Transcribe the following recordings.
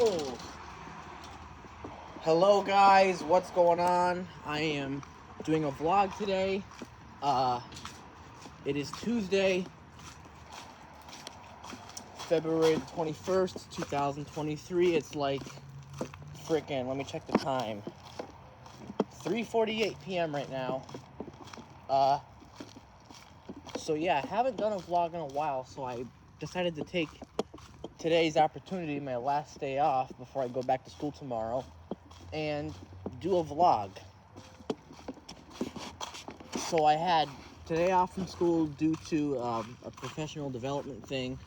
Oh, hello guys, what's going on? I am doing a vlog today. It is Tuesday, February the 21st, 2023. It's like freaking, let me check the time. 3:48 p.m. right now. So yeah, I haven't done a vlog in a while, so I decided to take today's opportunity, my last day off before I go back to school tomorrow, and do a vlog. So I had today off from school due to a professional development thing.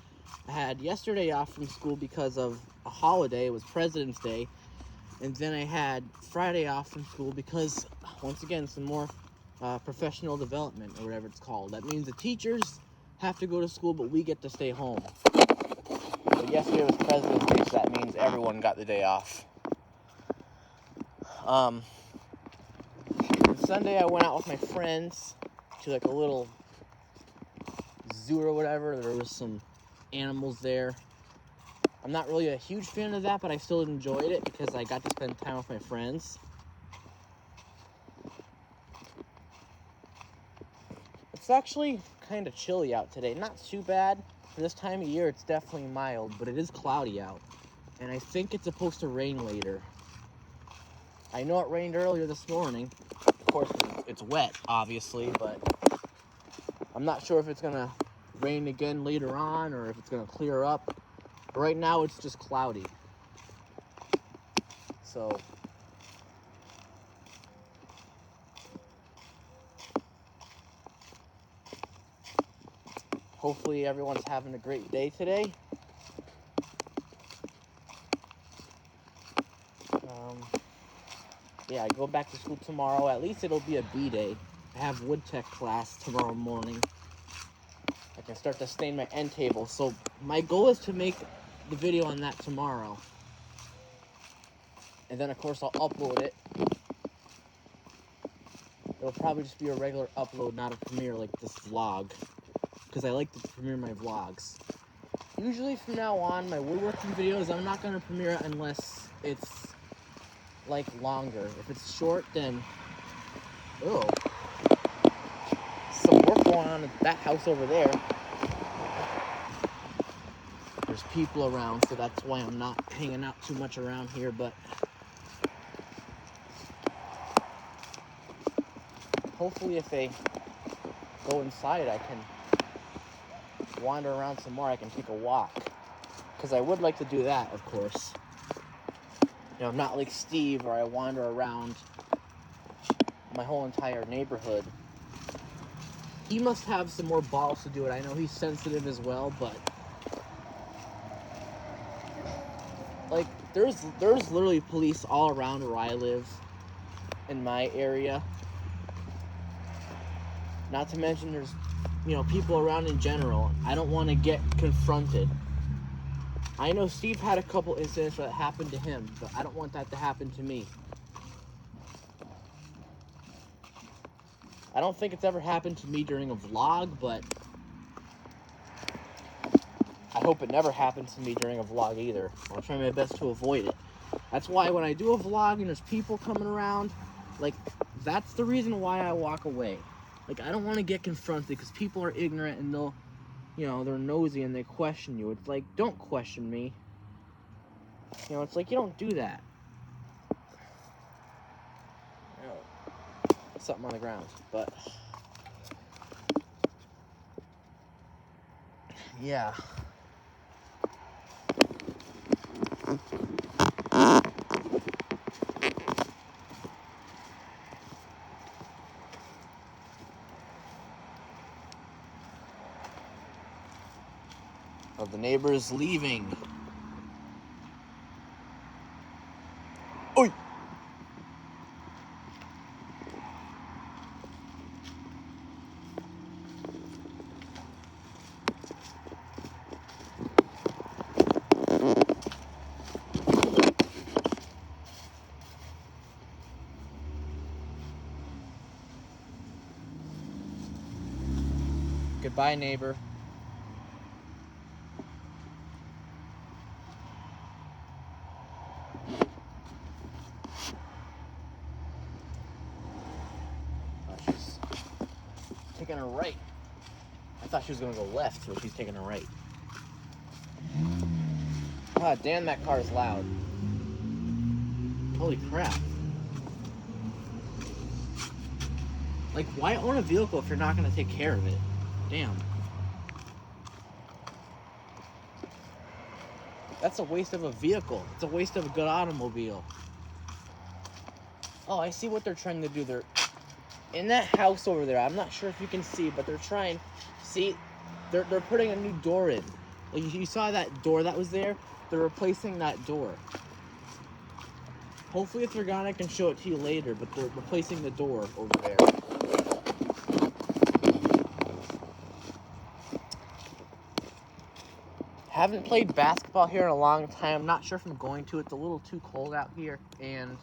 I had yesterday off from school because of a holiday. It was President's Day. And then I had Friday off from school because, once again, some more professional development, or whatever it's called. That means the teachers have to go to school, but we get to stay home. But yesterday was President's Day, so that means everyone got the day off. Sunday I went out with my friends to like a little zoo or whatever. There was some animals there. I'm not really a huge fan of that, but I still enjoyed it because I got to spend time with my friends. It's actually kind of chilly out today. Not too bad. For this time of year, it's definitely mild, but it is cloudy out. And I think it's supposed to rain later. I know it rained earlier this morning. Of course, it's wet, obviously, but I'm not sure if it's going to rain again later on or if it's going to clear up. But right now, it's just cloudy. So hopefully everyone's having a great day today. Yeah, I go back to school tomorrow. At least it'll be a B day. I have wood tech class tomorrow morning. I can start to stain my end table. So my goal is to make the video on that tomorrow. And then, of course, I'll upload it. It'll probably just be a regular upload, not a premiere like this vlog. Because I like to premiere my vlogs. Usually from now on, my woodworking videos, I'm not going to premiere it unless it's like longer. If it's short, then some work going on at that house over there. There's people around, so that's why I'm not hanging out too much around here, but hopefully if they go inside, I can wander around some more. I can take a walk, because I would like to do that, of course. You know, I'm not like Steve, where I wander around my whole entire neighborhood. He must have some more balls to do it. I know he's sensitive as well, but like there's literally police all around where I live in my area. Not to mention there's, you know, people around in general. I don't want to get confronted. I know Steve had a couple incidents that happened to him, but I don't want that to happen to me. I don't think it's ever happened to me during a vlog, but I hope it never happens to me during a vlog either. I'll try my best to avoid it. That's why when I do a vlog and there's people coming around, like, that's the reason why I walk away. Like, I don't want to get confronted because people are ignorant and they'll, you know, they're nosy and they question you. It's like, don't question me. You know, it's like, you don't do that. You know, something on the ground, but yeah. Of the neighbors leaving. Oi! Goodbye, neighbor. taking a right. I thought she was going to go left, but she's taking a right. Ah, damn, that car is loud. Holy crap. Like, why own a vehicle if you're not going to take care of it? Damn. That's a waste of a vehicle. It's a waste of a good automobile. Oh, I see what they're trying to do. They're in that house over there. I'm not sure if you can see, but they're trying. See, they're putting a new door in. Like, you saw that door that was there? They're replacing that door. Hopefully if they're gone, I can show it to you later, but they're replacing the door over there. Haven't played basketball here in a long time. I'm not sure if I'm going to. It's a little too cold out here. And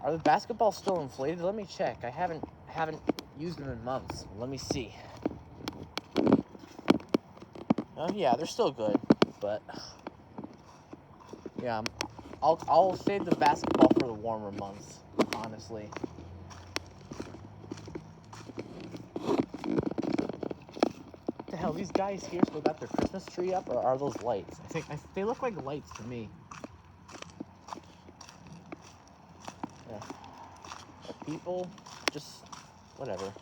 are the basketballs still inflated? Let me check. I haven't used them in months. Let me see. Oh yeah, they're still good, but yeah, I'll save the basketball for the warmer months, honestly. What the hell, these guys here still got their Christmas tree up, or are those lights? I think they look like lights to me. Yeah. People, just whatever.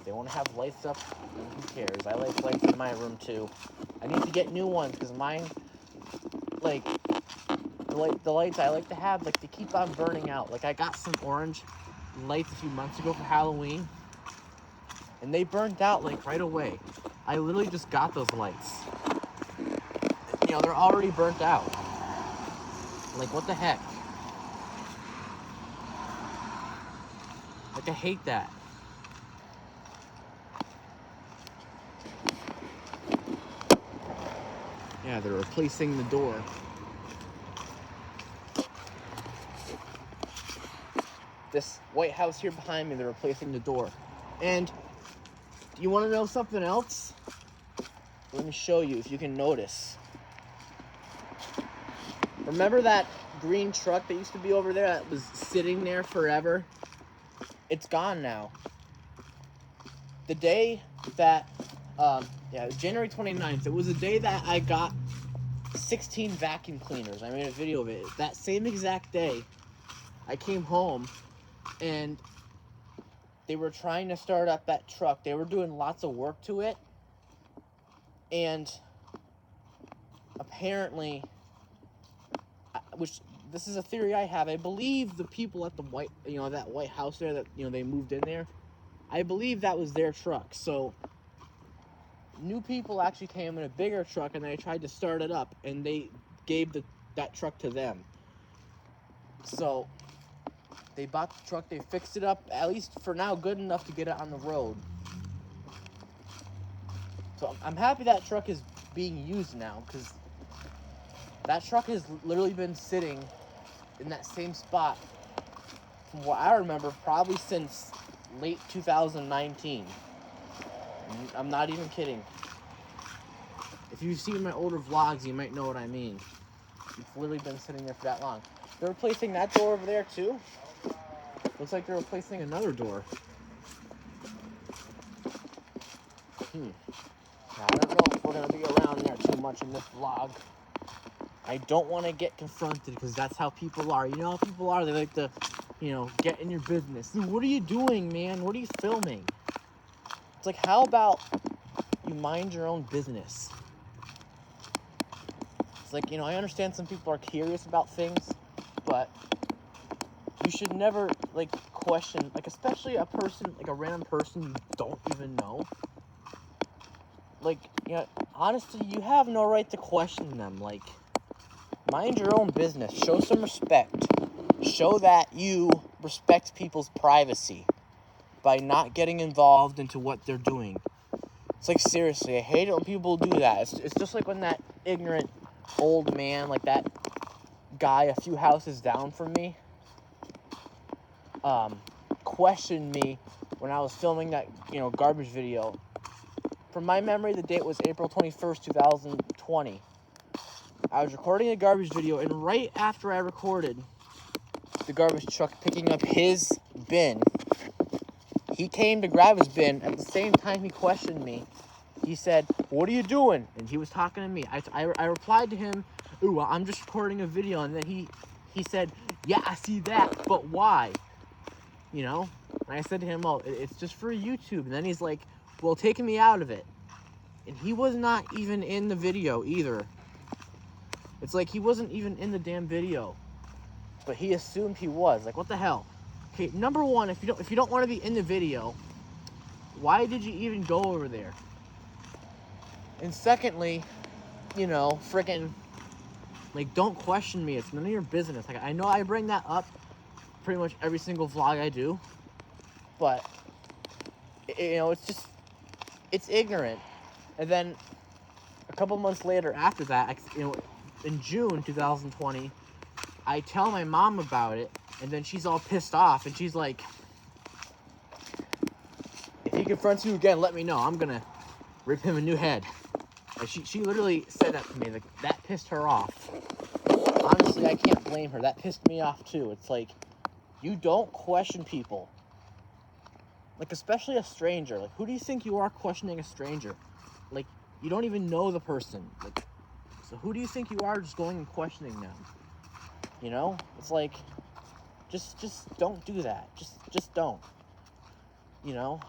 If they want to have lights up, who cares? I like lights in my room too. I need to get new ones because mine, like, the lights I like to have, like, they keep on burning out. Like, I got some orange lights a few months ago for Halloween, and they burned out, like, right away. I literally just got those lights. You know, they're already burnt out. Like, what the heck? Like, I hate that. Yeah, they're replacing the door. This White House here behind me, they're replacing the door. And do you want to know something else? Let me show you if you can notice. Remember that green truck that used to be over there that was sitting there forever? It's gone now. The day that, it was January 29th. It was the day that I got 16 vacuum cleaners. I made a video of it. That same exact day, I came home and they were trying to start up that truck. They were doing lots of work to it. And apparently, which this is a theory I have, I believe the people at the that White House there that, they moved in there, I believe that was their truck. So new people actually came in a bigger truck and they tried to start it up and they gave that truck to them. So they bought the truck, they fixed it up, at least for now, good enough to get it on the road. So I'm happy that truck is being used now, because that truck has literally been sitting in that same spot from what I remember probably since late 2019. I'm not even kidding. If you've seen my older vlogs, you might know what I mean. It's literally been sitting there for that long. They're replacing that door over there too. Looks like they're replacing another door. I don't know if we're going to be around there too much in this vlog. I don't want to get confronted because that's how people are. You know how people are? They like to, get in your business. Dude, what are you doing, man? What are you filming? It's like, how about you mind your own business? It's like, I understand some people are curious about things, but you should never, question, especially a person, a random person you don't even know. Honestly, you have no right to question them. Mind your own business. Show some respect. Show that you respect people's privacy by not getting involved into what they're doing. It's seriously, I hate it when people do that. It's just like when that ignorant old man, that guy a few houses down from me, questioned me when I was filming that, garbage video. From my memory, the date was April 21st, 2020. I was recording a garbage video, and right after I recorded the garbage truck picking up his bin, He came to grab his bin. At the same time he questioned me. He said, "What are you doing?" And he was talking to me. I replied to him, "Ooh, I'm just recording a video." And then he said, "Yeah, I see that, but why?" You know? And I said to him, "Oh, it's just for YouTube." And then he's like, "Well, take me out of it." And he was not even in the video either. It's like he wasn't even in the damn video. But he assumed he was. Like, what the hell? Okay, number one, if you don't want to be in the video, why did you even go over there? And secondly, you know, freaking, like, don't question me. It's none of your business. Like, I know I bring that up pretty much every single vlog I do, but, you know, it's just, it's ignorant. And then a couple months later after that, you know, in June 2020, I tell my mom about it, and then she's all pissed off, and she's like, "If he confronts you again, let me know. I'm gonna rip him a new head." Like, she literally said that to me. Like, that pissed her off. Honestly, I can't blame her. That pissed me off too. It's like, you don't question people. Like, especially a stranger. Like, who do you think you are questioning a stranger? Like, you don't even know the person. Like, so who do you think you are just going and questioning them? You know? It's like, just don't do that. Just don't. You know?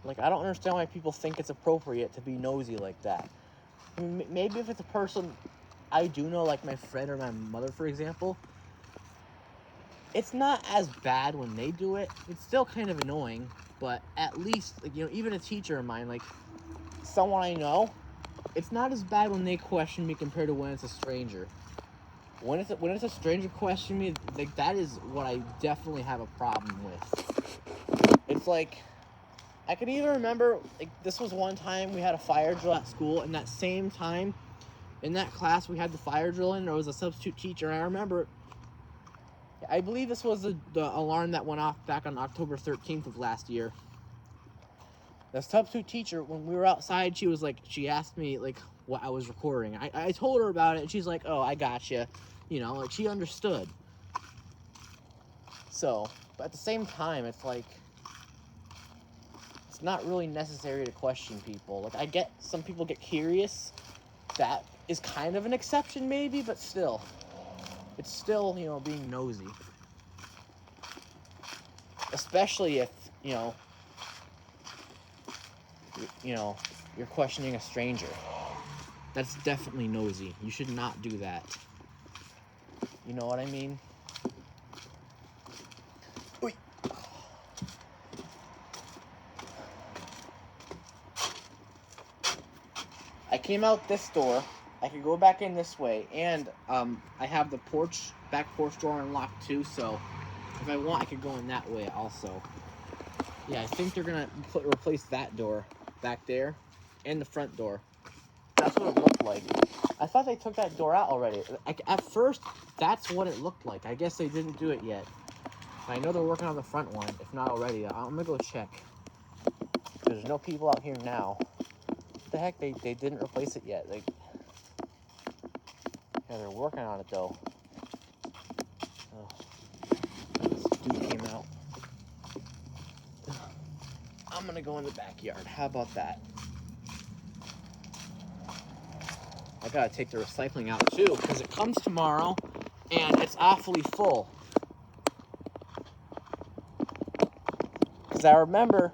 Like, I don't understand why people think it's appropriate to be nosy like that. I mean, maybe if it's a person I do know, like my friend or my mother, for example, it's not as bad when they do it. It's still kind of annoying, but at least, like, you know, even a teacher of mine, like, someone I know, it's not as bad when they question me compared to when it's a stranger. When it's a stranger questioning me, like, that is what I definitely have a problem with. It's like, I can even remember, like, this was one time we had a fire drill at school, and that same time, in that class we had the fire drill in, there was a substitute teacher, and I remember, I believe this was the alarm that went off back on October 13th of last year. The substitute teacher, when we were outside, she was like, she asked me, like, what I was recording. I told her about it, and she's like, "Oh, I gotcha." You know, like, she understood. So, but at the same time, it's like, it's not really necessary to question people. Like, I get some people get curious. That is kind of an exception, maybe, but still. It's still, you know, being nosy. Especially if, you know, you're questioning a stranger. That's definitely nosy. You should not do that. You know what I mean? Oy. I came out this door. I could go back in this way, and I have the back porch door unlocked too, so if I want, I could go in that way also. Yeah, I think they're gonna replace that door back there and the front door. That's what it looked like. I thought they took that door out already. At first, that's what it looked like. I guess they didn't do it yet. I know they're working on the front one, if not already. I'm gonna go check. There's no people out here now. What the heck? They didn't replace it yet. Like, yeah, they're working on it though. Oh, this dude came out. I'm gonna go in the backyard. How about that? I gotta take the recycling out too, because it comes tomorrow and it's awfully full. Because I remember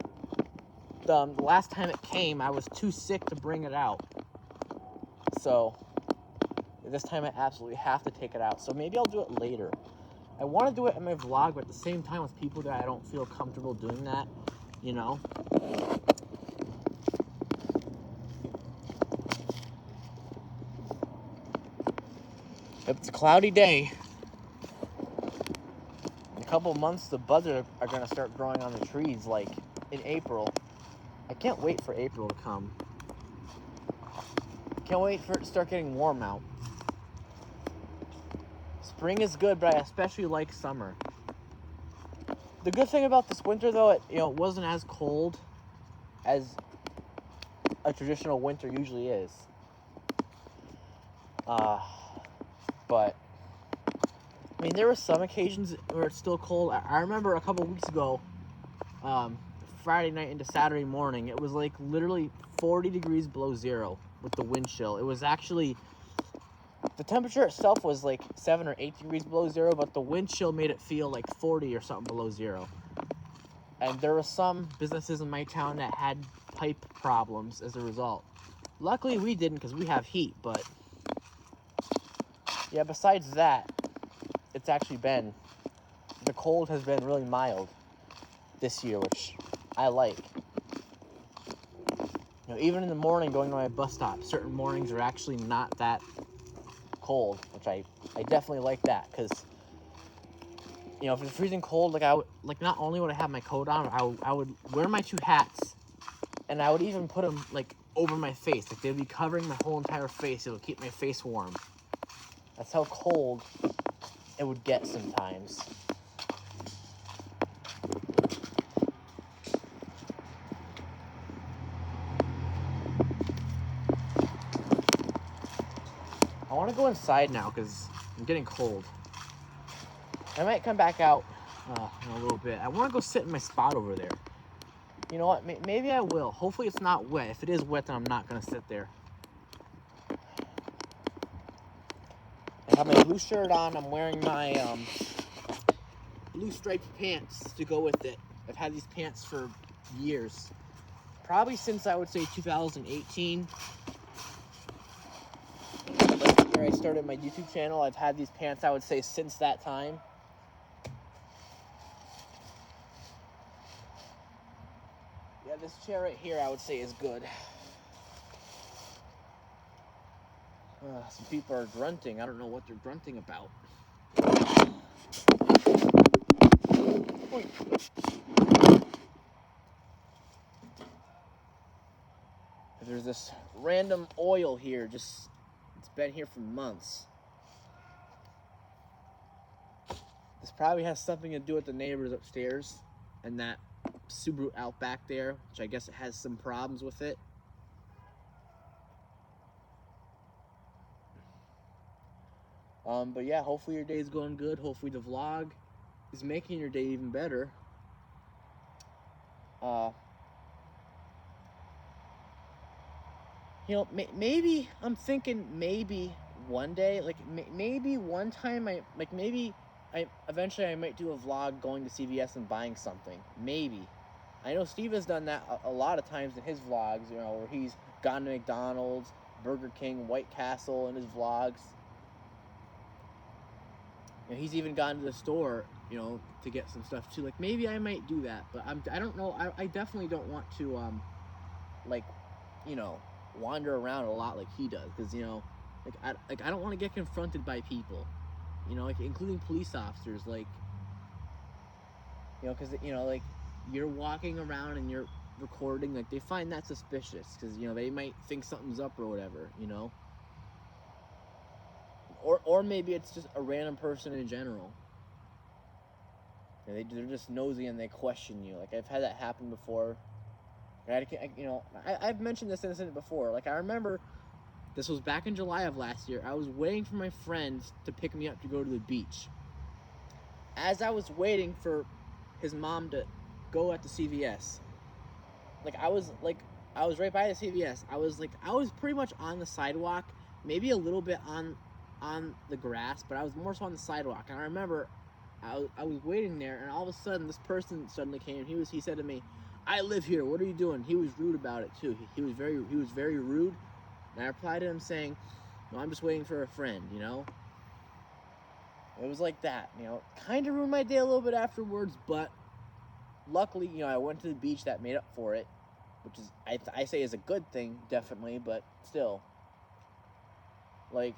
the last time it came, I was too sick to bring it out. So this time I absolutely have to take it out. So maybe I'll do it later. I want to do it in my vlog, but at the same time with people that I don't feel comfortable doing that, you know? If it's a cloudy day, in a couple of months, the buds are going to start growing on the trees, like in April. I can't wait for April to come. Can't wait for it to start getting warm out. Spring is good, but I especially like summer. The good thing about this winter, though, it wasn't as cold as a traditional winter usually is. But I mean, there were some occasions where it's still cold. I remember a couple weeks ago, Friday night into Saturday morning, it was like literally 40 degrees below zero with the wind chill. It was actually, the temperature itself was like 7 or 8 degrees below zero, but the wind chill made it feel like 40 or something below zero. And there were some businesses in my town that had pipe problems as a result. Luckily, we didn't because we have heat, but yeah, besides that, it's actually been, the cold has been really mild this year, which I like. You know, even in the morning going to my bus stop, certain mornings are actually not that cold, which I definitely like that, because, you know, if it's freezing cold, like, not only would I have my coat on, I would wear my 2 hats, and I would even put them, like, over my face. Like, they'd be covering my whole entire face. It would keep my face warm. That's how cold it would get sometimes. I want to go inside now because I'm getting cold. I might come back out in a little bit. I want to go sit in my spot over there. You know what? Maybe I will. Hopefully it's not wet. If it is wet, then I'm not going to sit there. I have my blue shirt on. I'm wearing my blue striped pants to go with it. I've had these pants for years. Probably since, I would say, 2018. Like where I started my YouTube channel, I've had these pants, I would say, since that time. Yeah, this chair right here, I would say, is good. Some people are grunting. I don't know what they're grunting about. There's this random oil here, it's been here for months. This probably has something to do with the neighbors upstairs and that Subaru Outback there, which I guess it has some problems with it. But yeah, hopefully your day's going good. Hopefully the vlog is making your day even better. You know, maybe I'm thinking maybe one day, like maybe one time eventually I might do a vlog going to CVS and buying something. Maybe. I know Steve has done that a lot of times in his vlogs, you know, where he's gone to McDonald's, Burger King, White Castle in his vlogs. You know, he's even gone to the store, you know, to get some stuff too. Like, maybe I might do that, but I don't know. I definitely don't want to, like, you know, wander around a lot like he does, because, you know, I don't want to get confronted by people, you know, like, including police officers, like, you know, because, you know, like, you're walking around and you're recording, like, they find that suspicious, because, you know, they might think something's up or whatever, you know, or maybe it's just a random person in general. You know, they're just nosy and they question you. Like, I've had that happen before. You know, I've mentioned this incident before. Like, I remember this was back in July of last year. I was waiting for my friends to pick me up to go to the beach. As I was waiting for his mom to go at the CVS, I was right by the CVS. I was pretty much on the sidewalk, maybe a little bit on the grass, but I was more so on the sidewalk. And I remember I was waiting there, and all of a sudden this person suddenly came. He said to me, "I live here. What are you doing?" He was rude about it too. He was very rude. And I replied to him saying, "No, I'm just waiting for a friend." You know, it was like that. You know, kind of ruined my day a little bit afterwards, but luckily, you know, I went to the beach. That made up for it, which is I say is a good thing, definitely. But still, like,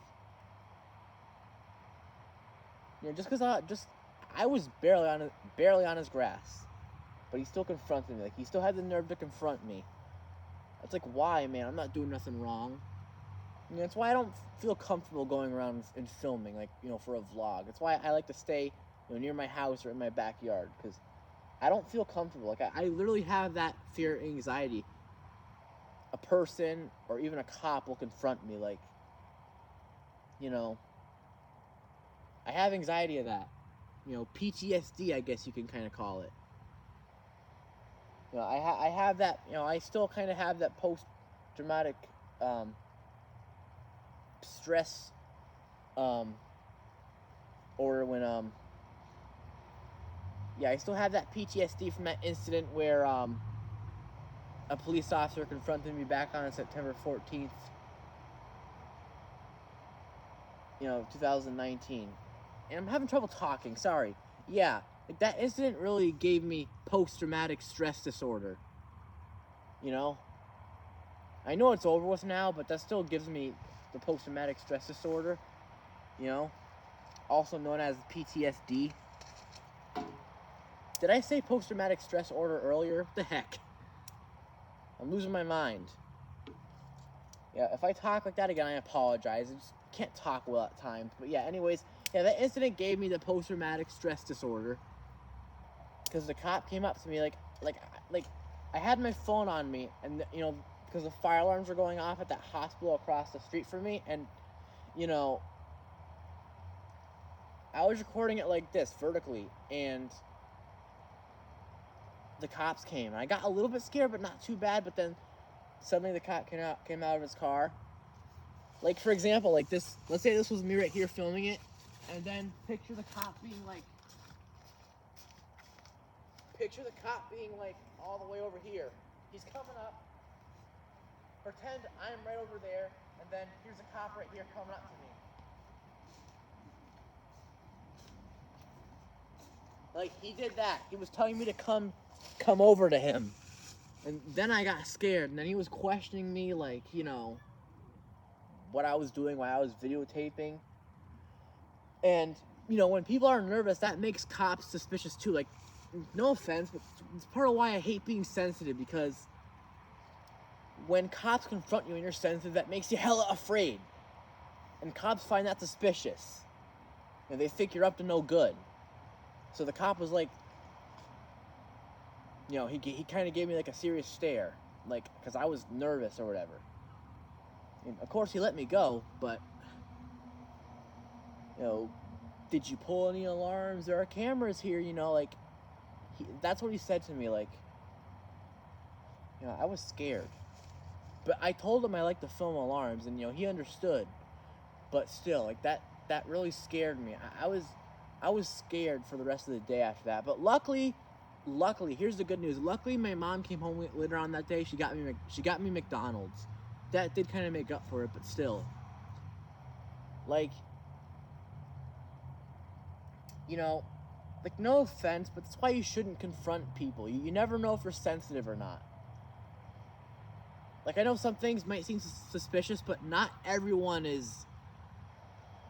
you know, just because I was barely on his grass, but he still confronted me. Like, he still had the nerve to confront me. It's like, why, man? I'm not doing nothing wrong. You know, that's why I don't feel comfortable going around and filming, like, you know, for a vlog. That's why I like to stay, you know, near my house or in my backyard, because I don't feel comfortable. Like, I literally have that fear, anxiety. A person or even a cop will confront me, like, you know, I have anxiety of that. PTSD, I guess you can kind of call it. I have that. I still kind of have that post-traumatic stress or when I still have that PTSD from that incident where a police officer confronted me back on September 14th, 2019. And I'm having trouble talking, sorry. Yeah, like that incident really gave me post-traumatic stress disorder. I know it's over with now, but that still gives me the post-traumatic stress disorder, also known as PTSD. Did I say post-traumatic stress disorder earlier? What the heck? I'm losing my mind. Yeah, if I talk like that again, I apologize. I just can't talk well at times. But yeah, anyways, that incident gave me the post-traumatic stress disorder. Because the cop came up to me like I had my phone on me, and because the fire alarms were going off at that hospital across the street from me, and I was recording it like this, vertically, and the cops came. And I got a little bit scared, but not too bad. But then suddenly the cop came out of his car. Like, for example, like this, let's say this was me right here filming it, and then picture the cop being like all the way over here. He's coming up. Pretend I'm right over there, and then here's a cop right here coming up to me. Like, he did that. He was telling me to come over to him. And then I got scared, and then he was questioning me, like, what I was doing while I was videotaping. And, when people are nervous, that makes cops suspicious too. Like, no offense, but it's part of why I hate being sensitive, because when cops confront you and you're sensitive, that makes you hella afraid. And cops find that suspicious. And they think you're up to no good. So the cop was like, he kind of gave me like a serious stare, like, because I was nervous or whatever. And of course, he let me go, but, did you pull any alarms? There are cameras here, that's what he said to me, like, I was scared. But I told him I like to film alarms, and, he understood. But still, like, that really scared me. I was scared for the rest of the day after that. But luckily, here's the good news. Luckily, my mom came home later on that day. She got me McDonald's. That did kind of make up for it, but still. Like, like, no offense, but that's why you shouldn't confront people. You never know if you're sensitive or not. Like, I know some things might seem suspicious, but not everyone is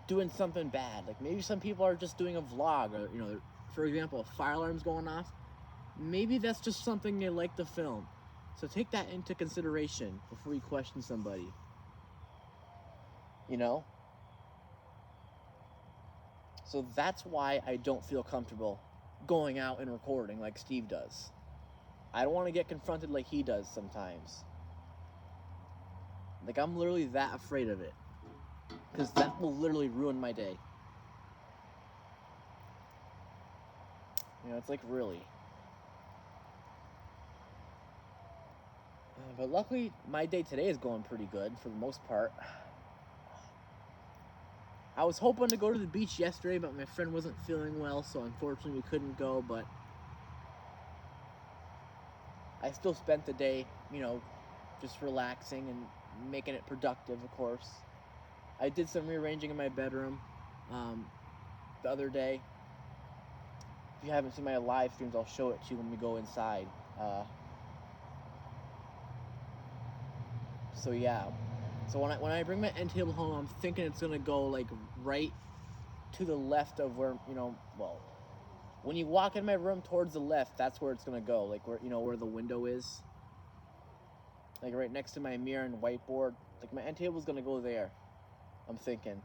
doing something bad. Like, maybe some people are just doing a vlog, or, for example, a fire alarm's going off. Maybe that's just something they like to film. So take that into consideration before you question somebody. So that's why I don't feel comfortable going out and recording like Steve does. I don't want to get confronted like he does sometimes. Like, I'm literally that afraid of it. Because that will literally ruin my day. It's like, really. But luckily, my day today is going pretty good for the most part. I was hoping to go to the beach yesterday, but my friend wasn't feeling well, so unfortunately we couldn't go, but I still spent the day, just relaxing and making it productive, of course. I did some rearranging in my bedroom the other day. If you haven't seen my live streams, I'll show it to you when we go inside. So yeah. So when I bring my end table home, I'm thinking it's gonna go like right to the left of where, when you walk in my room towards the left, that's where it's gonna go. Like, where, where the window is. Like, right next to my mirror and whiteboard. Like, my end table's gonna go there, I'm thinking.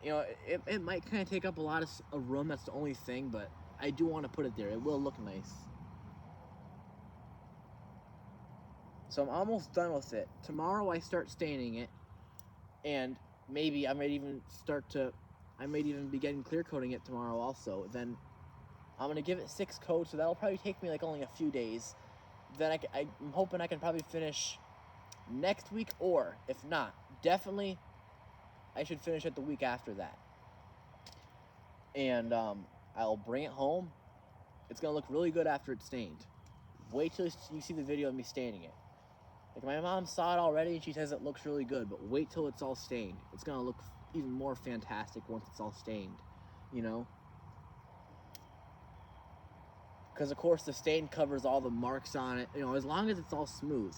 It might kind of take up a lot of room, that's the only thing, but I do want to put it there. It will look nice. So I'm almost done with it. Tomorrow I start staining it, and maybe I might even start to I may even be getting clear coating it tomorrow also. Then I'm going to give it 6 coats, so that'll probably take me like only a few days. Then I'm hoping I can probably finish next week, or if not, definitely I should finish it the week after that. And I'll bring it home. It's going to look really good after it's stained. Wait till you see the video of me staining it. Like, my mom saw it already and she says it looks really good, but wait till it's all stained. It's going to look even more fantastic once it's all stained, you know? Because, of course, the stain covers all the marks on it, you know, as long as it's all smooth.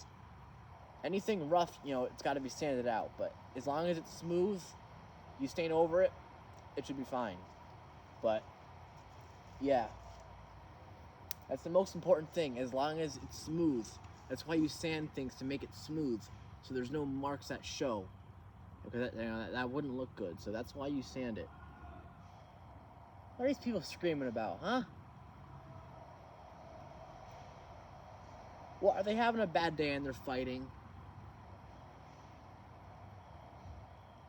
Anything rough, you know, it's got to be sanded out, but as long as it's smooth, you stain over it, it should be fine. But, yeah. That's the most important thing, as long as it's smooth. That's why you sand things, to make it smooth, so there's no marks that show. Because that wouldn't look good, so that's why you sand it. What are these people screaming about, huh? What, are they having a bad day and they're fighting?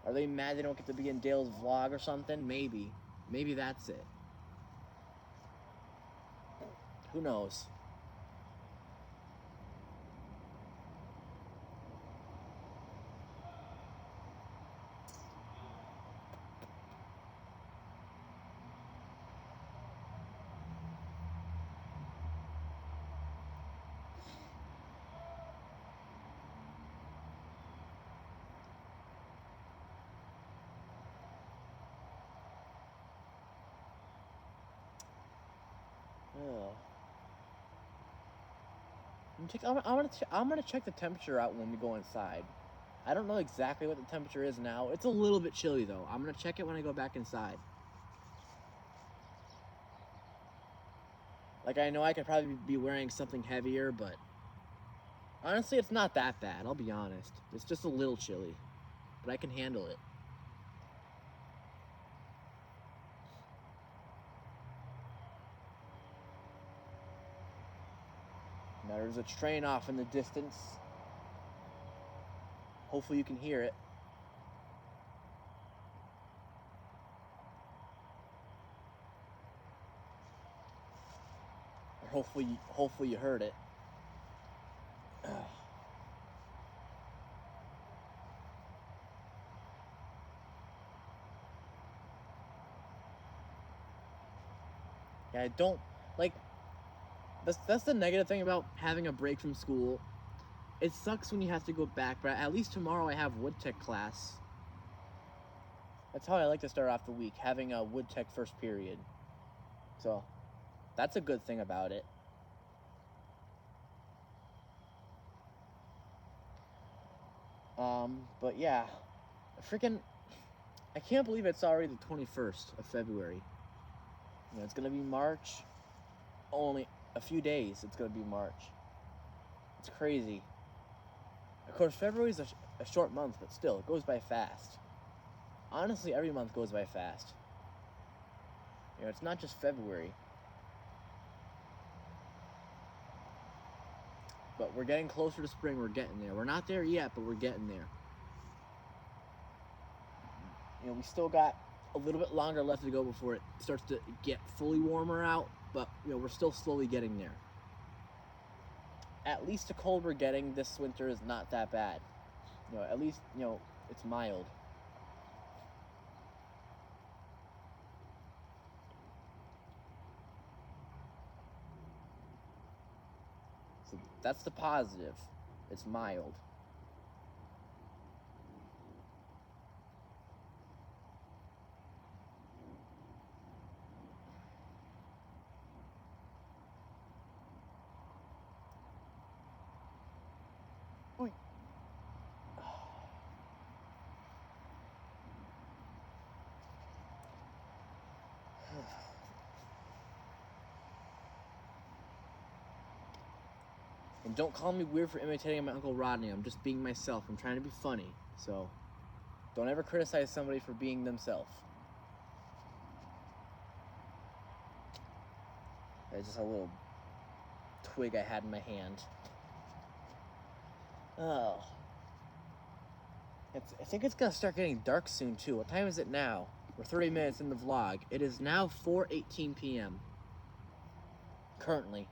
Are they mad they don't get to be in Dale's vlog or something? Maybe. Maybe that's it. Who knows? Oh. I'm gonna check the temperature out when we go inside. I don't know exactly what the temperature is now. It's a little bit chilly though. I'm gonna check it when I go back inside. Like, I know I could probably be wearing something heavier, but honestly, it's not that bad. I'll be honest. It's just a little chilly, but I can handle it. Now there's a train off in the distance. Hopefully you can hear it. Or hopefully you heard it. Yeah, I don't like. That's the negative thing about having a break from school. It sucks when you have to go back, but at least tomorrow I have wood tech class. That's how I like to start off the week, having a wood tech first period. So, that's a good thing about it. But yeah, I can't believe it's already the 21st of February. You know, it's gonna be March. Only a few days, it's gonna be March. It's crazy. Of course, February is a short month, but still, it goes by fast. Honestly, every month goes by fast. You know, it's not just February. But we're getting closer to spring. We're getting there. We're not there yet, but we're getting there. You know, we still got a little bit longer left to go before it starts to get fully warmer out, but, you know, we're still slowly getting there. At least the cold we're getting this winter is not that bad. You know, at least, you know, it's mild. So that's the positive. It's mild. Oy. And don't call me weird for imitating my Uncle Rodney. I'm just being myself. I'm trying to be funny. So, don't ever criticize somebody for being themselves. It's just a little twig I had in my hand. Oh. I think it's gonna start getting dark soon too. What time is it now? We're 30 minutes in the vlog. It is now 4:18 p.m. currently.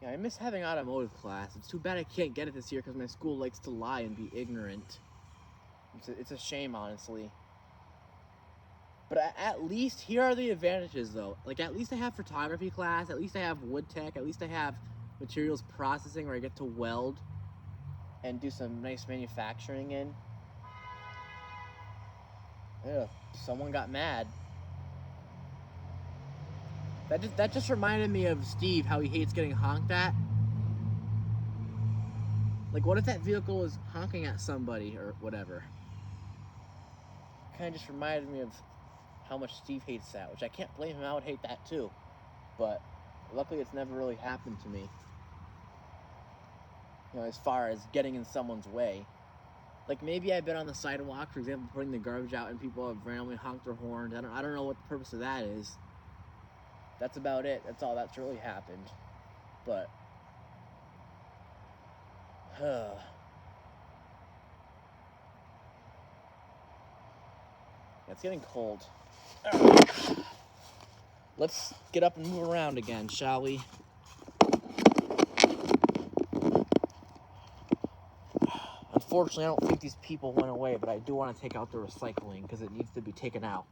Yeah, I miss having automotive class. It's too bad I can't get it this year because my school likes to lie and be ignorant. It's a shame, honestly. But at least, here are the advantages, though. Like, at least I have photography class. At least I have wood tech. At least I have materials processing where I get to weld and do some nice manufacturing in. Ugh, someone got mad. That just reminded me of Steve, how he hates getting honked at. Like, what if that vehicle is honking at somebody or whatever? Kind of just reminded me of how much Steve hates that, which I can't blame him. I would hate that too. But luckily it's never really happened to me. You know, as far as getting in someone's way. Like, maybe I've been on the sidewalk, for example, putting the garbage out and people have randomly honked their horns. I don't know what the purpose of that is. That's about it. That's all that's really happened. But it's getting cold. Let's get up and move around again, shall we? Unfortunately, I don't think these people went away, but I do want to take out the recycling because it needs to be taken out.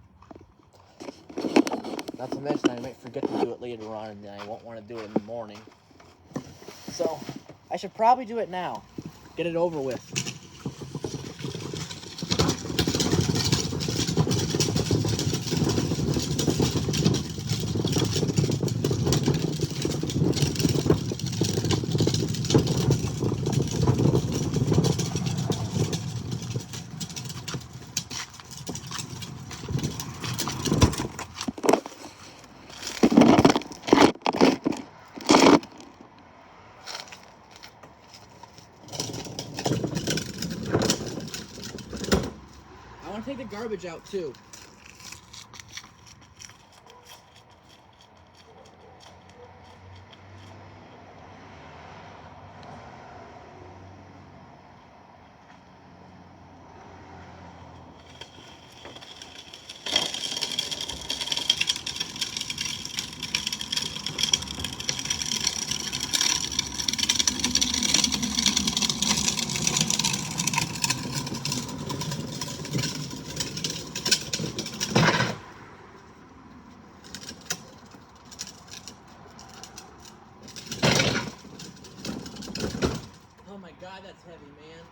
Not to mention, I might forget to do it later on, and then I won't want to do it in the morning. So, I should probably do it now. Get it over with. I want to take the garbage out too. Oh my God, that's heavy, man.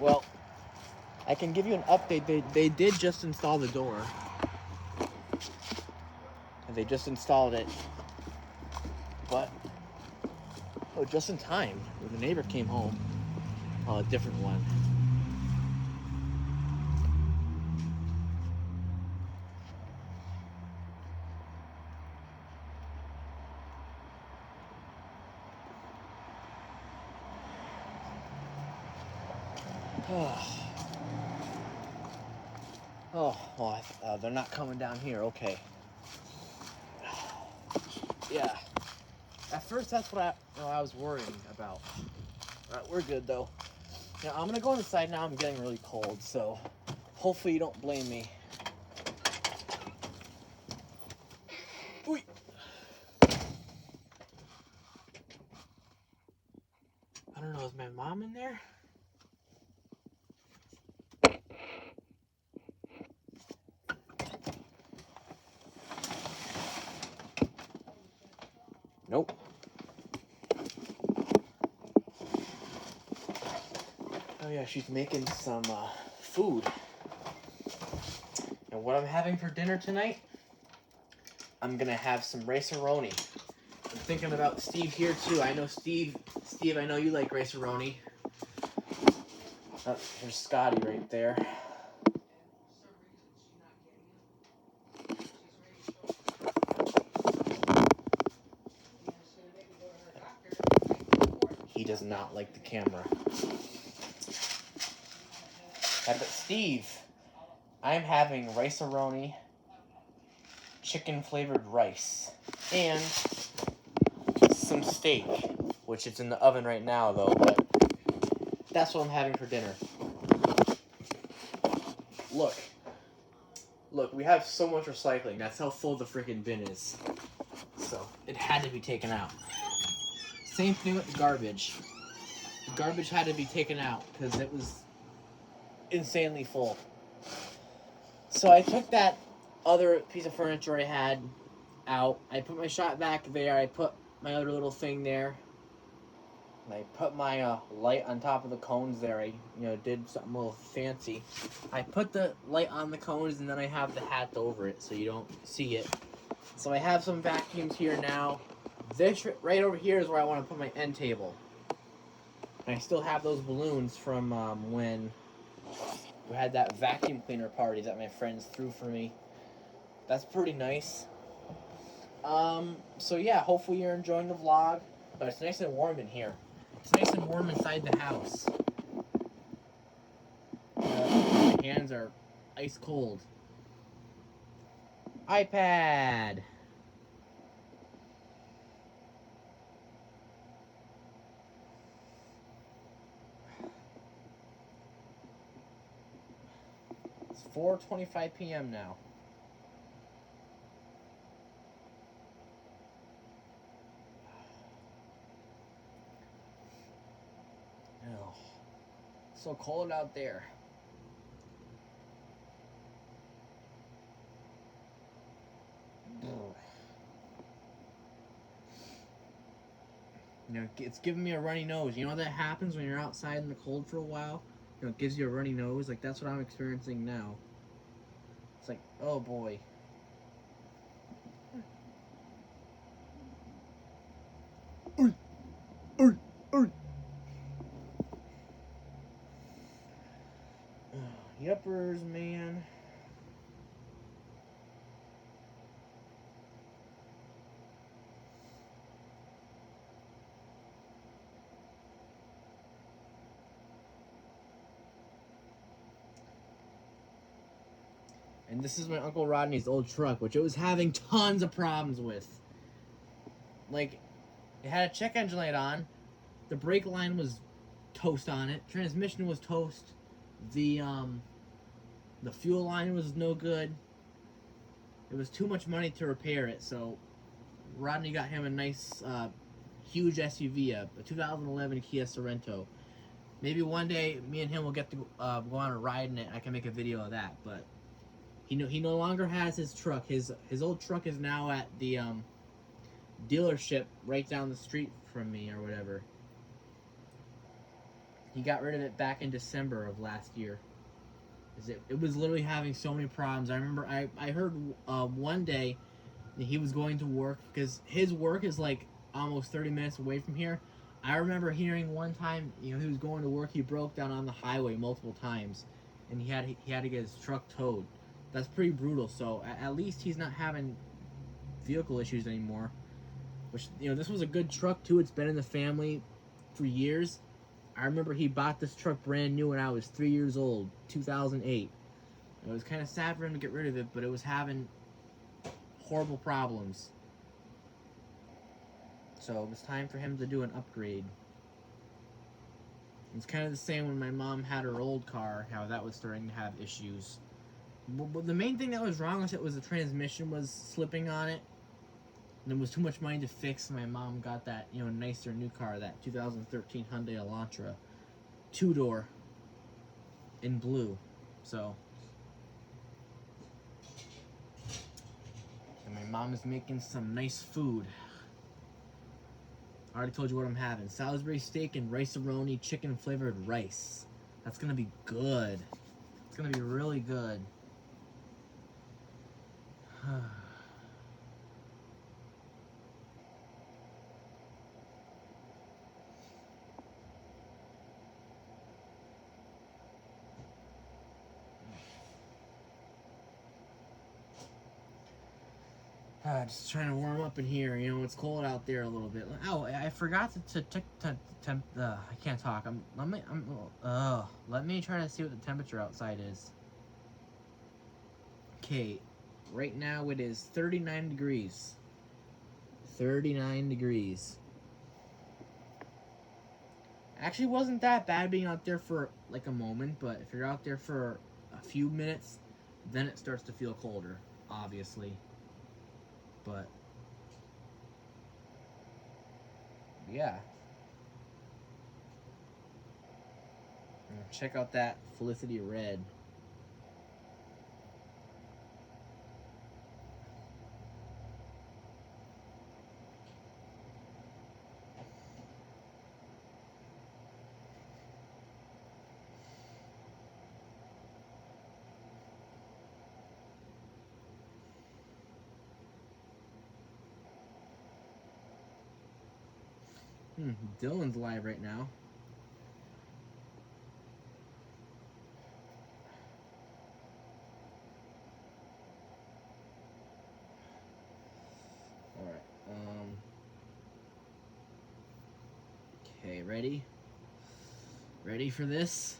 Well, I can give you an update. They did just install the door. And they just installed it. But, just in time. The neighbor came home. Oh, a different one. Oh, well, they're not coming down here. Okay. Yeah. At first, that's what I was worrying about. Alright, we're good, though. Now, I'm going to go inside now. I'm getting really cold, so hopefully you don't blame me. Ooh. Mom in there? Nope. Oh yeah, she's making some food. And what I'm having for dinner tonight, I'm gonna have some rice-a-roni. I'm thinking about Steve here too. I know Steve, I know you like rice-a-roni. Oh, there's Scotty right there. He does not like the camera. But Steve, I'm having rice-a-roni, chicken-flavored rice, and some steak, which it's in the oven right now though, but that's what I'm having for dinner. Look, we have so much recycling. That's how full the freaking bin is. So, it had to be taken out. Same thing with the garbage. The garbage had to be taken out because it was insanely full. So I took that other piece of furniture I had out. I put my shop vac there. I put my other little thing there. And I put my light on top of the cones there. I did something a little fancy. I put the light on the cones and then I have the hat over it so you don't see it. So I have some vacuums here now. This right over here is where I want to put my end table. And I still have those balloons from when we had that vacuum cleaner party that my friends threw for me. That's pretty nice. So yeah, hopefully you're enjoying the vlog. But it's nice and warm in here. It's nice and warm inside the house. My hands are ice cold. iPad. It's 4:25 p.m. now. Oh, so cold out there. It's giving me a runny nose. You know that happens when you're outside in the cold for a while? It gives you a runny nose. Like, that's what I'm experiencing now. It's like, oh boy. Yuppers, man. And this is my Uncle Rodney's old truck, which it was having tons of problems with. Like, it had a check engine light on. The brake line was toast on it. Transmission was toast. The fuel line was no good. It was too much money to repair it, so Rodney got him a nice, huge SUV, a 2011 Kia Sorento. Maybe one day, me and him will get to go on a ride in it. I can make a video of that, but he no longer has his truck. His old truck is now at the dealership right down the street from me or whatever. He got rid of it back in December of last year. It was literally having so many problems. I remember I heard one day that he was going to work because his work is like almost 30 minutes away from here. I remember hearing one time, he was going to work. He broke down on the highway multiple times, and he had to get his truck towed. That's pretty brutal. So at least he's not having vehicle issues anymore. Which this was a good truck too. It's been in the family for years. I remember he bought this truck brand new when I was 3 years old, 2008. It was kind of sad for him to get rid of it, but it was having horrible problems. So it was time for him to do an upgrade. It's kind of the same when my mom had her old car, how that was starting to have issues. But the main thing that was wrong with it was the transmission was slipping on it. And it was too much money to fix. My mom got that, nicer new car, that 2013 Hyundai Elantra. two-door in blue. So, and my mom is making some nice food. I already told you what I'm having. Salisbury steak and rice-a-roni chicken flavored rice. That's gonna be good. It's gonna be really good. Just trying to warm up in here. You know, it's cold out there a little bit. Oh, I forgot I can't talk. Let me try to see what the temperature outside is. Okay, right now it is 39 degrees. 39 degrees. Actually, wasn't that bad being out there for like a moment, but if you're out there for a few minutes, then it starts to feel colder, obviously. But yeah, check out that Felicity Red. Dylan's live right now. Alright, okay, ready? Ready for this?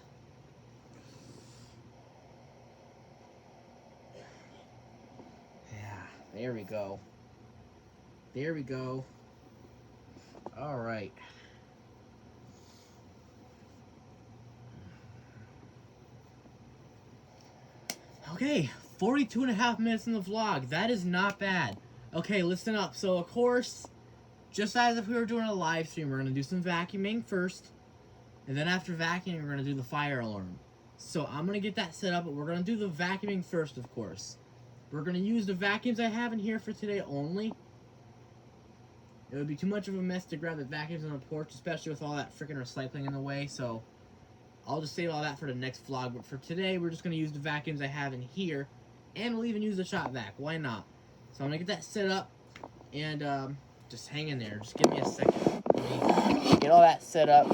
Yeah, there we go. There we go. Alright. Okay, 42 and a half minutes in the vlog. That is not bad. Okay, listen up. So, of course, just as if we were doing a live stream, we're going to do some vacuuming first. And then after vacuuming, we're going to do the fire alarm. So, I'm going to get that set up, but we're going to do the vacuuming first, of course. We're going to use the vacuums I have in here for today only. It would be too much of a mess to grab the vacuums on the porch, especially with all that freaking recycling in the way, so I'll just save all that for the next vlog. But for today, we're just going to use the vacuums I have in here, and we'll even use the shop vac. Why not? So I'm going to get that set up, and just hang in there. Just give me a second. Let me get all that set up,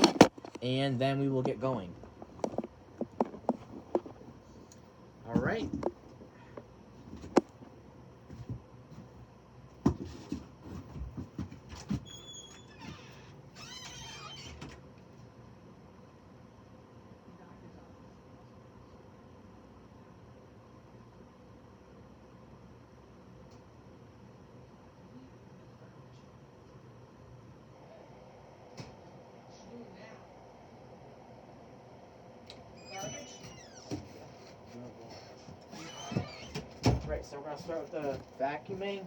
and then we will get going. All right. Right, so we're going to start with the vacuuming.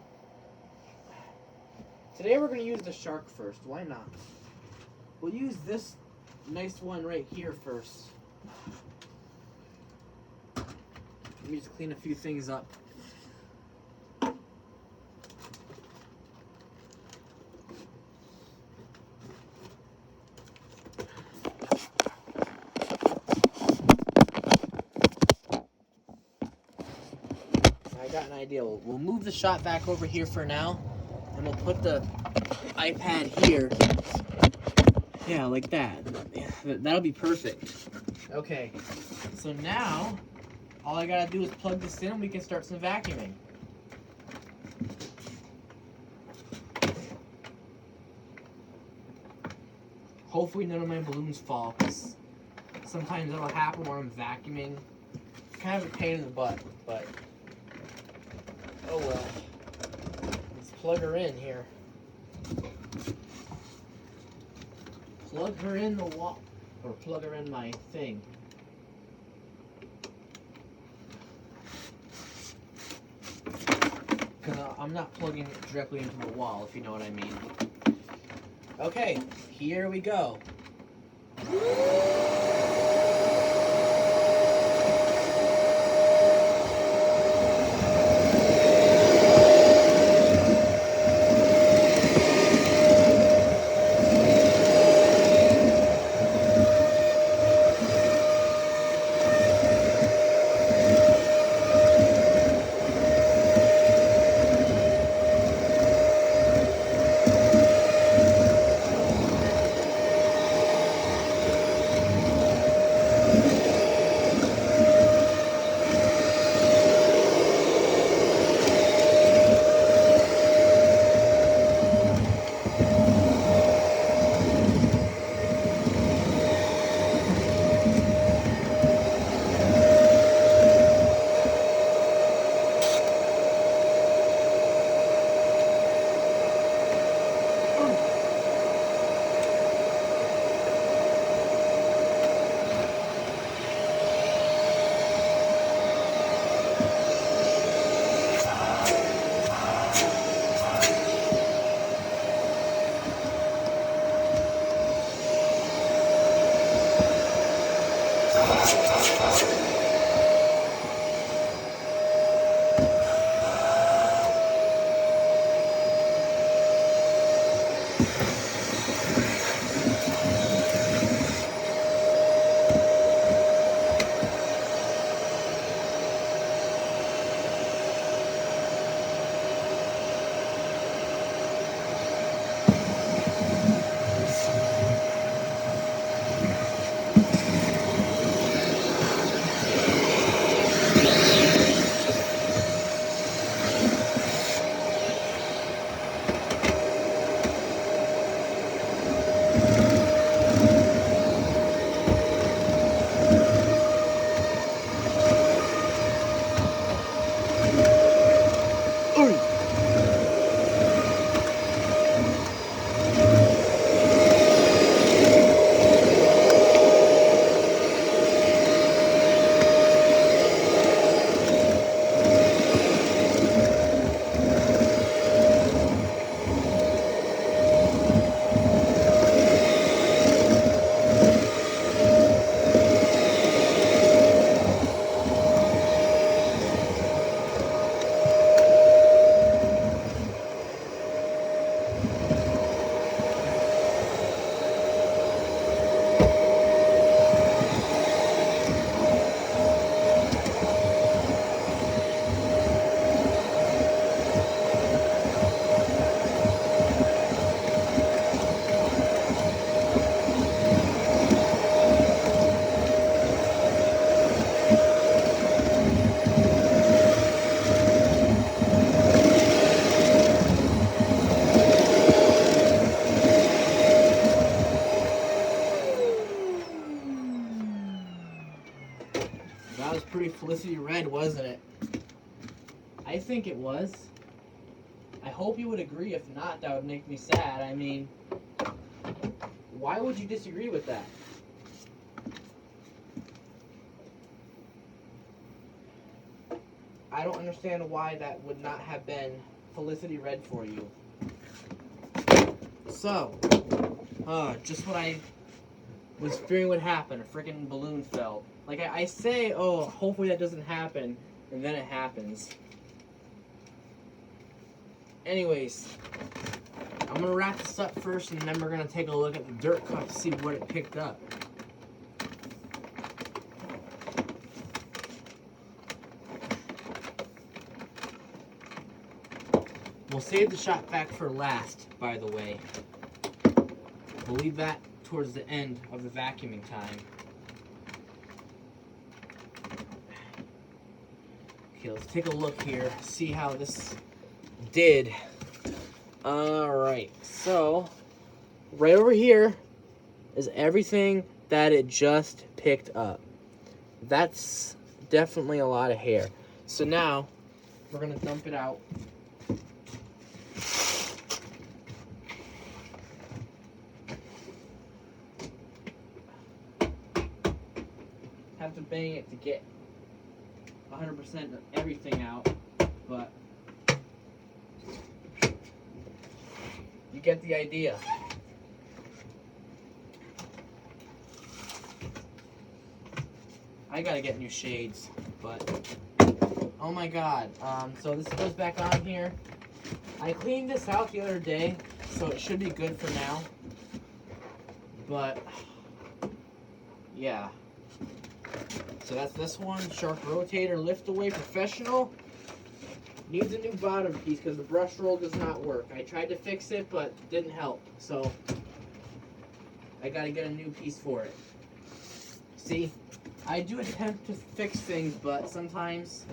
Today we're going to use the Shark first. Why not? We'll use this nice one right here first. Let me just clean a few things up. I got an idea. We'll move the shot back over here for now, and we'll put the iPad here. Yeah, like that. Yeah, that'll be perfect. Okay, so now all I gotta do is plug this in and we can start some vacuuming. Hopefully none of my balloons fall, because sometimes that'll happen when I'm vacuuming. It's kind of a pain in the butt, but oh well. Let's plug her in here. Plug her in the wall, or plug her in my thing. Because I'm not plugging it directly into the wall, if you know what I mean. Okay, here we go. That was pretty Felicity red, wasn't it? I think it was. I hope you would agree. If not, that would make me sad. I mean, why would you disagree with that? I don't understand why that would not have been Felicity red for you. So, just what I was fearing would happen. A freaking balloon fell. Like I say, oh, hopefully that doesn't happen, and then it happens. Anyways, I'm gonna wrap this up first, and then we're gonna take a look at the dirt cup to see what it picked up. We'll save the shot vac for last, by the way. We'll leave that towards the end of the vacuuming time. Okay, let's take a look here, see how this did. Alright, so right over here is everything that it just picked up. That's definitely a lot of hair. So now we're gonna dump it out. Have to bang it to get 100% of everything out, but you get the idea. I gotta get new shades, but oh my god. So this goes back on here. I cleaned this out the other day, so it should be good for now. But yeah. So that's this one, Shark Rotator Lift Away Professional. Needs a new bottom piece because the brush roll does not work. I tried to fix it, but it didn't help. So I gotta get a new piece for it. See, I do attempt to fix things, but sometimes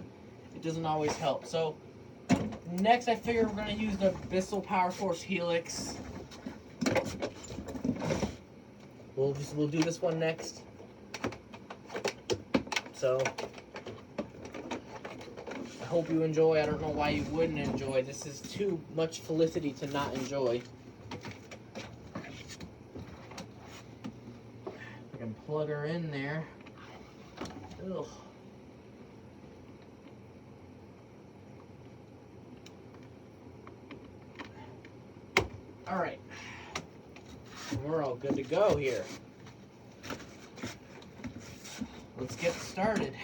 it doesn't always help. So next I figure we're gonna use the Bissell Power Force Helix. We'll do this one next. So I hope you enjoy. I don't know why you wouldn't enjoy. This is too much Felicity to not enjoy. I can plug her in there. Ugh. Alright. We're all good to go here. let's get started.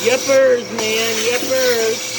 Yippers, man, yippers.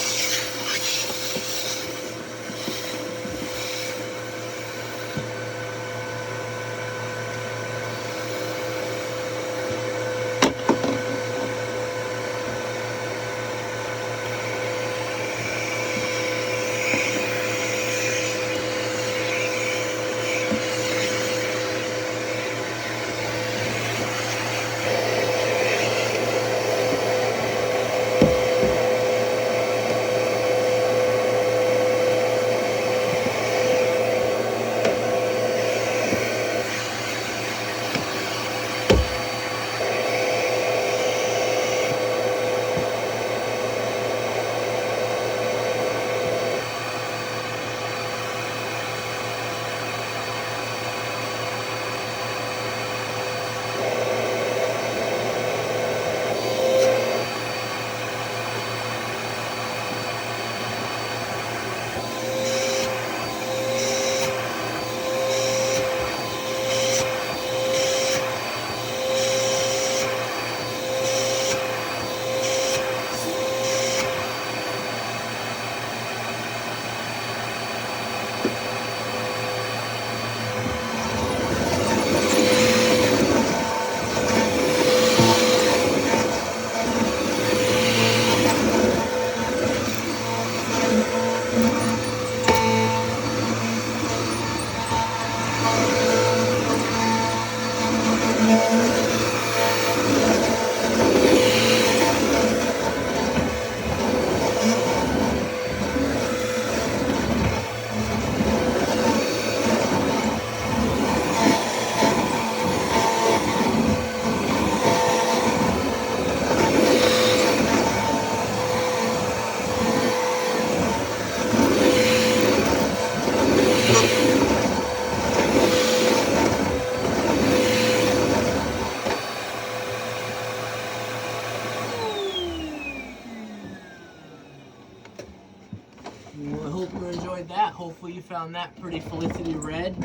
Well, I hope you enjoyed that. Hopefully you found that pretty Felicity red.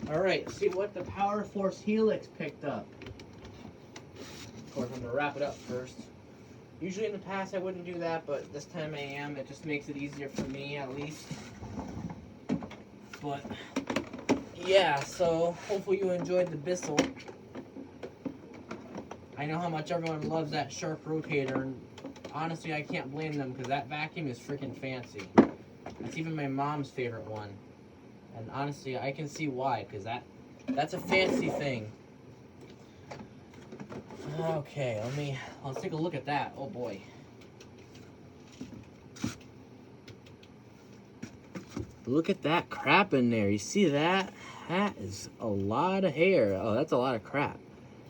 Alright, see what the Power Force Helix picked up. Of course, I'm going to wrap it up first. Usually in the past I wouldn't do that, but this time I am. It just makes it easier for me, at least. But, yeah, so hopefully you enjoyed the Bissell. I know how much everyone loves that sharp rotator, and honestly, I can't blame them because that vacuum is freaking fancy. That's even my mom's favorite one. And honestly, I can see why, because that's a fancy thing. Okay, let's take a look at that. Oh boy. Look at that crap in there. You see that? That is a lot of hair. Oh, that's a lot of crap.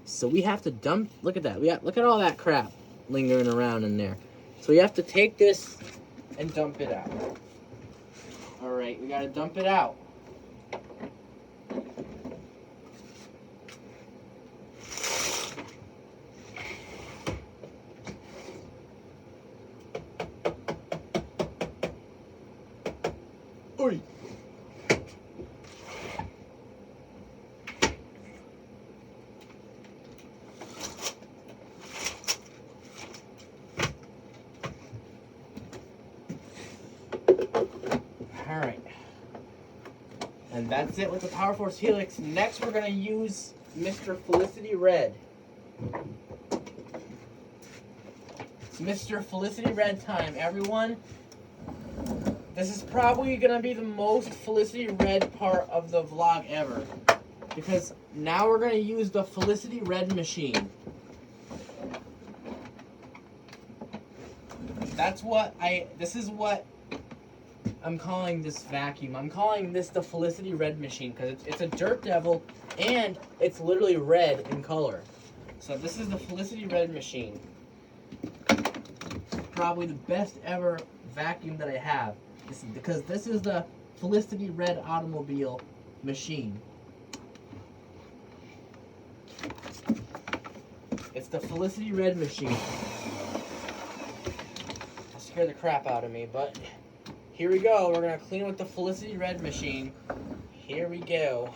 So we have to dump, look at that. Look at all that crap lingering around in there. So we have to take this and dump it out. All right, we got to dump it out. Oi. All right. And that's it with the Power Force Helix. Next, we're going to use Mr. Felicity Red. It's Mr. Felicity Red time, everyone. This is probably going to be the most Felicity Red part of the vlog ever. Because now we're going to use the Felicity Red machine. This is what I'm calling this vacuum. I'm calling this the Felicity Red machine because it's a dirt devil and it's literally red in color. So this is the Felicity Red machine. Probably the best ever vacuum that I have. Because this is the Felicity Red automobile machine. It's the Felicity Red machine. That scared the crap out of me, but here we go. We're going to clean with the Felicity Red machine. Here we go.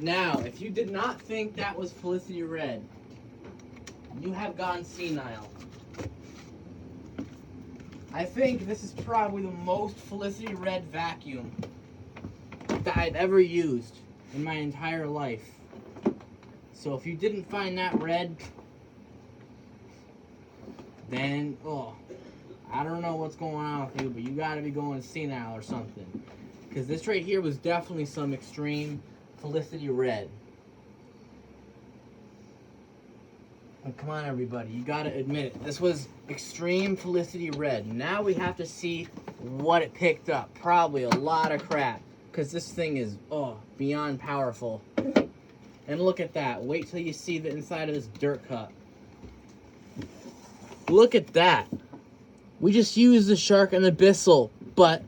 Now, if you did not think that was Felicity Red, you have gone senile. I think this is probably the most Felicity Red vacuum that I've ever used in my entire life. So if you didn't find that red, then, I don't know what's going on with you, but you gotta be going senile or something. Because this right here was definitely some extreme Felicity Red. And come on, everybody, you gotta admit it. This was extreme Felicity Red. Now we have to see what it picked up. Probably a lot of crap, because this thing is, beyond powerful. And look at that. Wait till you see the inside of this dirt cup. Look at that. We just used the shark and the Bissell, but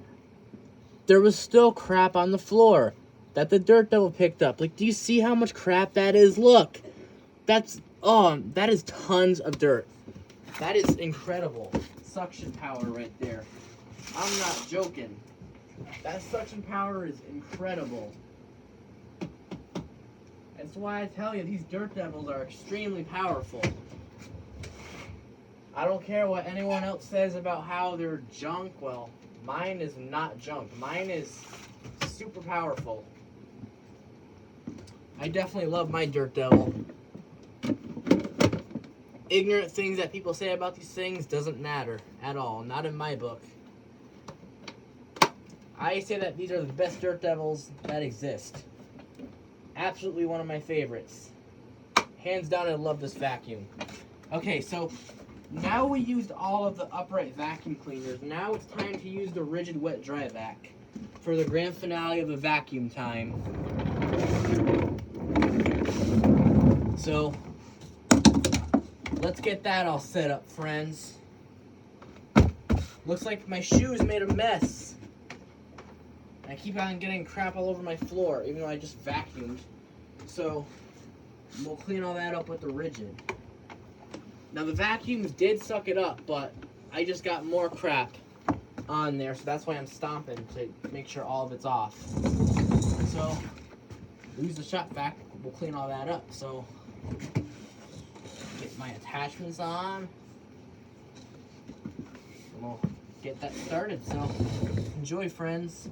there was still crap on the floor that the dirt devil picked up. Like, do you see how much crap that is? Look. That is tons of dirt. That is incredible. Suction power right there. I'm not joking. That suction power is incredible. That's why I tell you, these dirt devils are extremely powerful. I don't care what anyone else says about how they're junk. Well, mine is not junk. Mine is super powerful. I definitely love my dirt devil. Ignorant things that people say about these things doesn't matter at all. Not in my book. I say that these are the best dirt devils that exist. Absolutely one of my favorites. Hands down, I love this vacuum. Okay, so now we used all of the upright vacuum cleaners. Now it's time to use the rigid wet dry vac for the grand finale of the vacuum time. So let's get that all set up, friends. Looks like my shoes made a mess. I keep on getting crap all over my floor, even though I just vacuumed. So we'll clean all that up with the rigid. Now the vacuums did suck it up, but I just got more crap on there, so that's why I'm stomping to make sure all of it's off. So use the shop vac, we'll clean all that up. So get my attachments on. And we'll get that started. So enjoy, friends.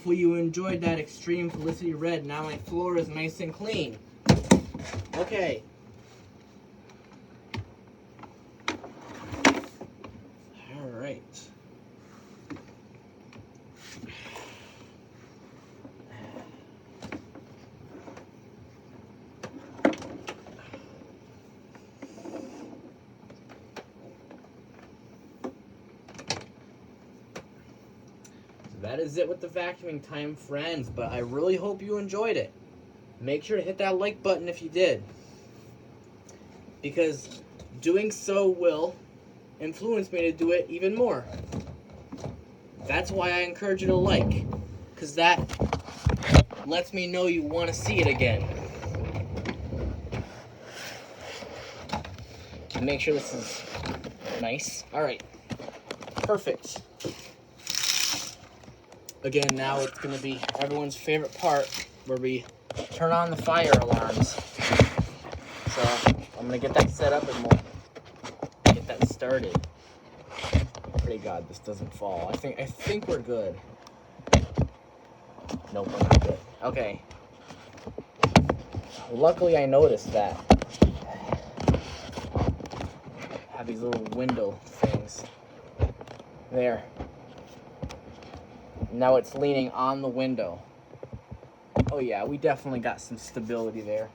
Hopefully you enjoyed that extreme Felicity red. Now my floor is nice and clean. Okay. All right. That is it with the vacuuming time, friends, but I really hope you enjoyed it. Make sure to hit that like button if you did, because doing so will influence me to do it even more. That's why I encourage you to like, because that lets me know you want to see it again. Make sure this is nice. All right, perfect. Again, now it's going to be everyone's favorite part where we turn on the fire alarms. So I'm going to get that set up and we'll get that started. Pray God this doesn't fall. I think we're good. Nope, we're not good. Okay. Luckily I noticed that. I have these little window things. There. Now it's leaning on the window. Oh yeah, we definitely got some stability there.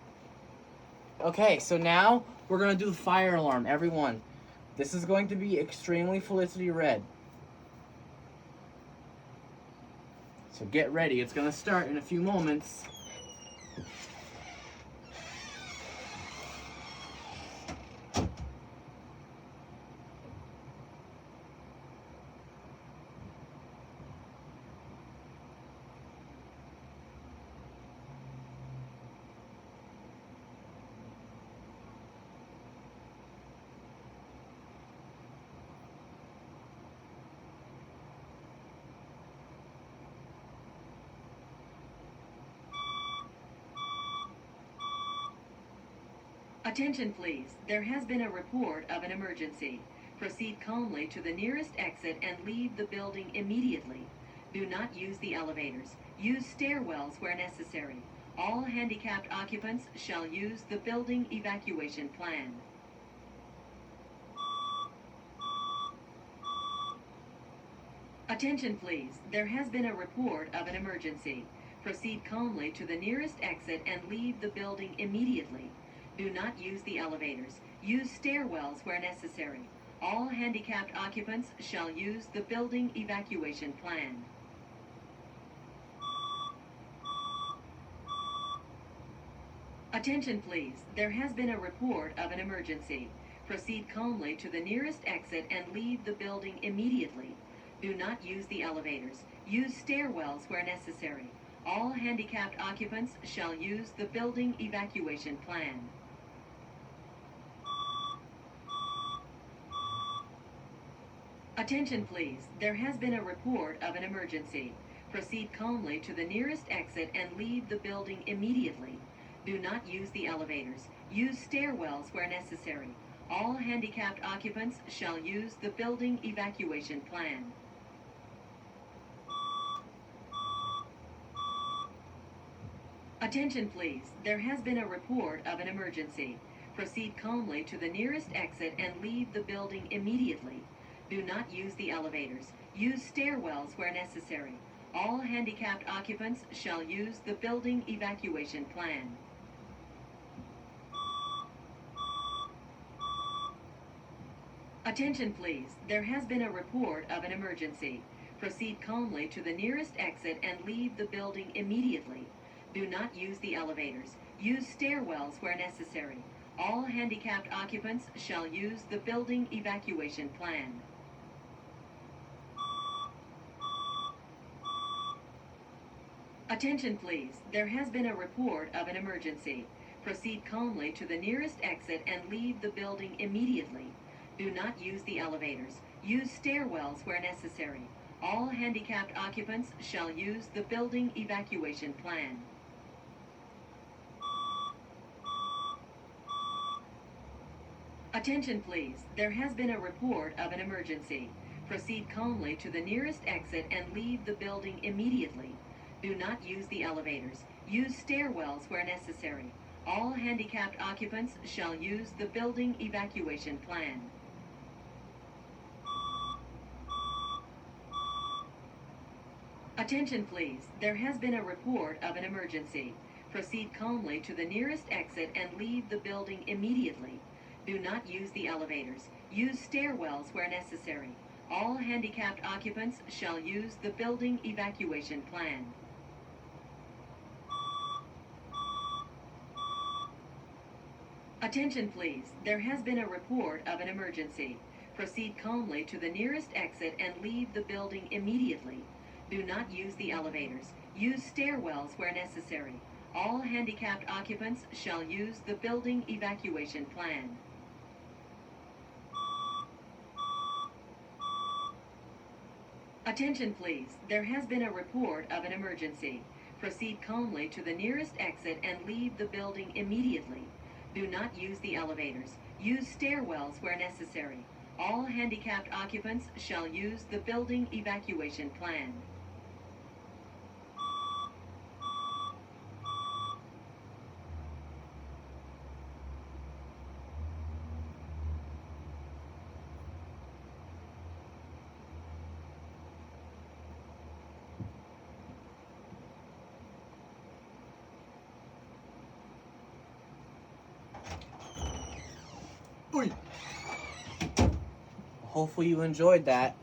Okay, so now we're going to do the fire alarm. Everyone, this is going to be extremely Felicity red. So get ready. It's going to start in a few moments. Attention please, there has been a report of an emergency. Proceed calmly to the nearest exit and leave the building immediately. Do not use the elevators. Use stairwells where necessary. All handicapped occupants shall use the building evacuation plan. Attention please, there has been a report of an emergency. Proceed calmly to the nearest exit and leave the building immediately. Do not use the elevators. Use stairwells where necessary. All handicapped occupants shall use the building evacuation plan. Attention please, there has been a report of an emergency. Proceed calmly to the nearest exit and leave the building immediately. Do not use the elevators. Use stairwells where necessary. All handicapped occupants shall use the building evacuation plan. Attention please, there has been a report of an emergency. Proceed calmly to the nearest exit and leave the building immediately. Do not use the elevators. Use stairwells where necessary. All handicapped occupants shall use the building evacuation plan. Attention please, there has been a report of an emergency. Proceed calmly to the nearest exit and leave the building immediately. Do not use the elevators. Use stairwells where necessary. All handicapped occupants shall use the building evacuation plan. Attention please, there has been a report of an emergency. Proceed calmly to the nearest exit and leave the building immediately. Do not use the elevators. Use stairwells where necessary. All handicapped occupants shall use the building evacuation plan. Attention please, there has been a report of an emergency. Proceed calmly to the nearest exit and leave the building immediately. Do not use the elevators. Use stairwells where necessary. All handicapped occupants shall use the building evacuation plan. Attention please, there has been a report of an emergency. Proceed calmly to the nearest exit and leave the building immediately. Do not use the elevators. Use stairwells where necessary. All handicapped occupants shall use the building evacuation plan. Attention please, there has been a report of an emergency. Proceed calmly to the nearest exit and leave the building immediately. Do not use the elevators. Use stairwells where necessary. All handicapped occupants shall use the building evacuation plan. Attention please, there has been a report of an emergency. Proceed calmly to the nearest exit and leave the building immediately. Do not use the elevators. Use stairwells where necessary. All handicapped occupants shall use the building evacuation plan. Attention please, there has been a report of an emergency. Proceed calmly to the nearest exit and leave the building immediately. Do not use the elevators. Use stairwells where necessary. All handicapped occupants shall use the building evacuation plan. Oy. Hopefully you enjoyed that.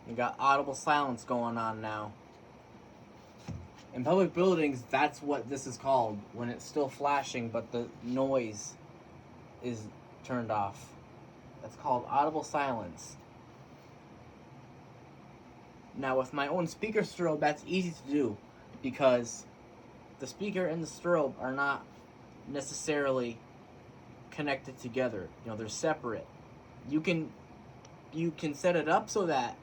We got audible silence going on now. In public buildings, that's what this is called, when it's still flashing but the noise is turned off. That's called audible silence. Now with my own speaker strobe, that's easy to do because the speaker and the strobe are not necessarily connected together. They're separate. You can set it up so that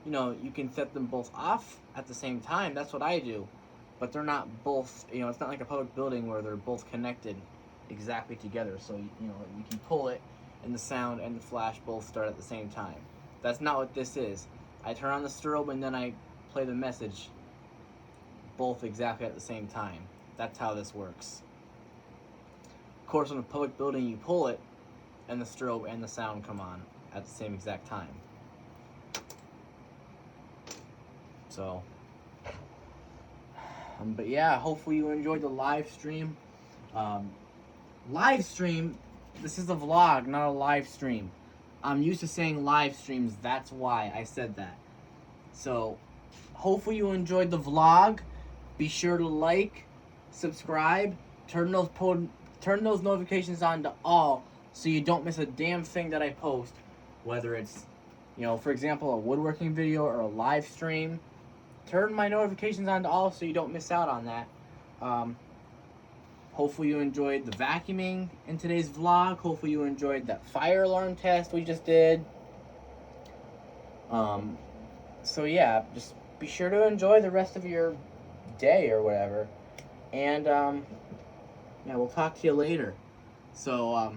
you can set them both off at the same time. That's what I do. But they're not both, it's not like a public building where they're both connected exactly together. So, you can pull it and the sound and the flash both start at the same time. That's not what this is. I turn on the strobe and then I play the message both exactly at the same time. That's how this works. Of course, in a public building, you pull it and the strobe and the sound come on at the same exact time. So, but yeah, hopefully you enjoyed the live stream. Live stream, this is a vlog, not a live stream. I'm used to saying live streams, that's why I said that. So, hopefully you enjoyed the vlog. Be sure to like, subscribe, turn those notifications on to all so you don't miss a damn thing that I post. Whether it's, for example, a woodworking video or a live stream. Turn my notifications on to all so you don't miss out on that. Hopefully you enjoyed the vacuuming in today's vlog. Hopefully you enjoyed that fire alarm test we just did. So yeah, just be sure to enjoy the rest of your day or whatever. And yeah, we'll talk to you later. So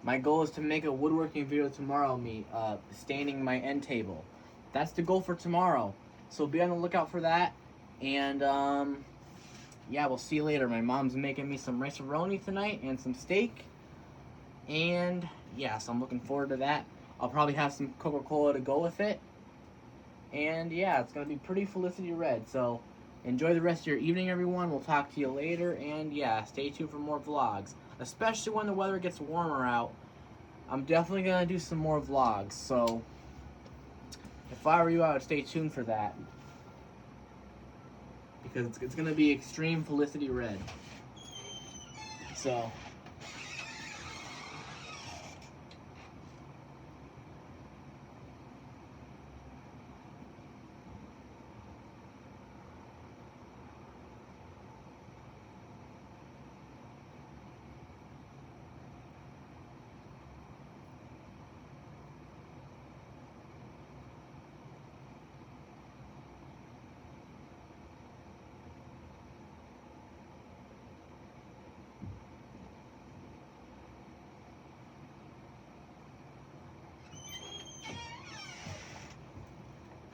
my goal is to make a woodworking video tomorrow, me staining my end table. That's the goal for tomorrow. So be on the lookout for that. And yeah, we'll see you later. My mom's making me some rice-a-roni tonight and some steak. And yeah, so I'm looking forward to that. I'll probably have some Coca-Cola to go with it. And yeah, it's going to be pretty Felicity Red. So enjoy the rest of your evening, everyone. We'll talk to you later. And yeah, stay tuned for more vlogs. Especially when the weather gets warmer out. I'm definitely going to do some more vlogs. So if I were you, I would stay tuned for that. Because it's going to be extreme Felicity Red. So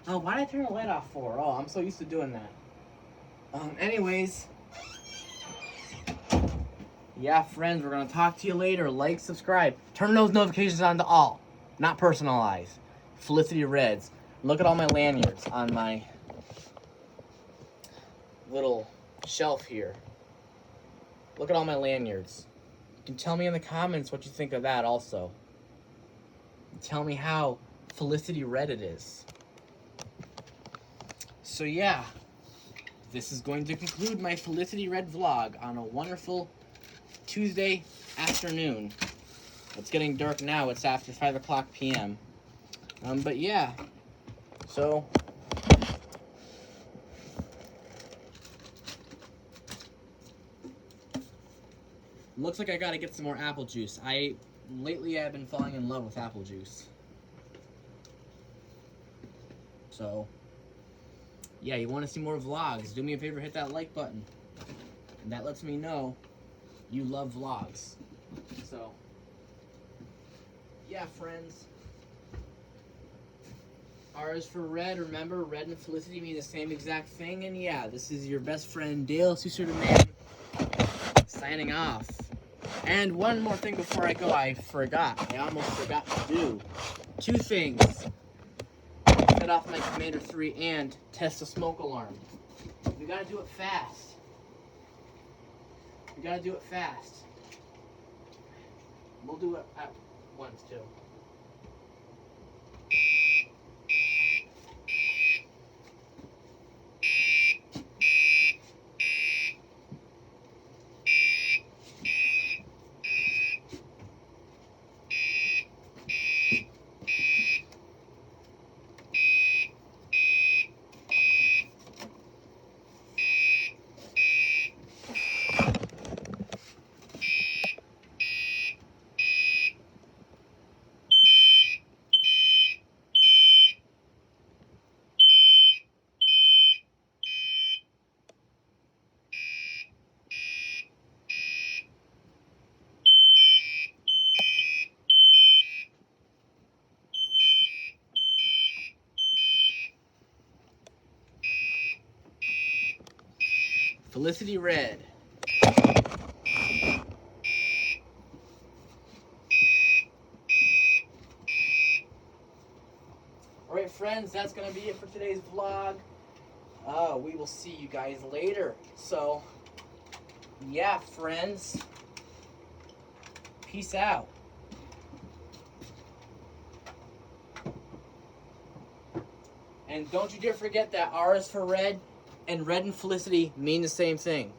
Oh, why did I turn the light off for? Oh, I'm so used to doing that. Anyways. Yeah, friends, we're going to talk to you later. Like, subscribe. Turn those notifications on to all. Not personalized. Felicity Reds. Look at all my lanyards on my little shelf here. Look at all my lanyards. You can tell me in the comments what you think of that also. Tell me how Felicity Red it is. So yeah, this is going to conclude my Felicity Red vlog on a wonderful Tuesday afternoon. It's getting dark now. It's after 5 o'clock p.m. But yeah, so looks like I gotta get some more apple juice. Lately I've been falling in love with apple juice. So yeah, you want to see more vlogs? Do me a favor, hit that like button, and that lets me know you love vlogs. So yeah, friends. R is for red. Remember, red and Felicity mean the same exact thing. And yeah, this is your best friend Dale Soucier the Man signing off. And one more thing before I go, I almost forgot to do 2 things. Set off my Commander 3 and test the smoke alarm. We gotta do it fast. We'll do it at once too. Felicity Red. Alright, friends, that's going to be it for today's vlog. We will see you guys later. So, yeah, friends. Peace out. And don't you dare forget that R is for red, and red and Felicity mean the same thing.